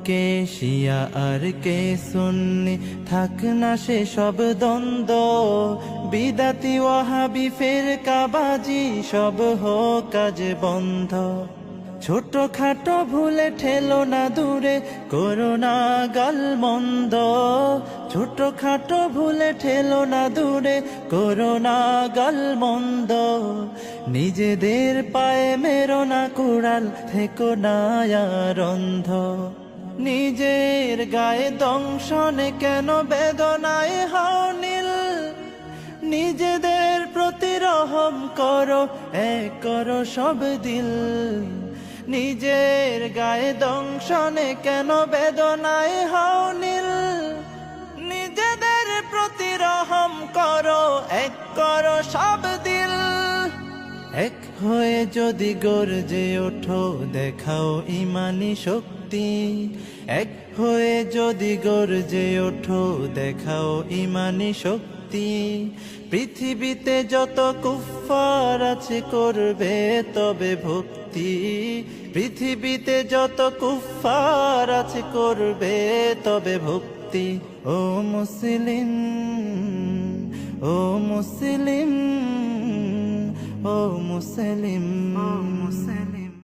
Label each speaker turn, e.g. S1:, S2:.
S1: কে শিয়া আর কে সুন্নি, থাক না সে সব দ্বন্দ্ব। বিদাতি ওয়াহাবি ফিরকাবাজি সব হোক কাজ বন্ধ। ছোট খাটো ভুলে ঠেলো না দূরে, করো না গালমন্দ। ছোট খাটো ভুলে ঠেলো না দূরে, করো না গালমন্দ। নিজেদের পায়ে মেরো না কুড়াল, থেকো না আর অন্ধ। নিজের গায়ে দংশনে কেন বেদনায় হও নীল, নিজেদের প্রতি রহম করো, এক করো সব দিল। নিজের গায়ে দংশনে কেন বেদনায় হও নীল, নিজেদের প্রতি রহম করো, এক করো সব দিল। এক হয়ে যদি গর্জে ওঠো, দেখাও ইমানি শক্তি। এক হয়ে যদি গর্জে ওঠো, দেখাও ইমানি শক্তি। পৃথিবীতে যত কুফফার আছে, করবে তবে ভক্তি। পৃথিবীতে যত কুফফার আছে, করবে তবে ভক্তি। ও মুসলিম, ও মুসলিম, ও মুসলিম।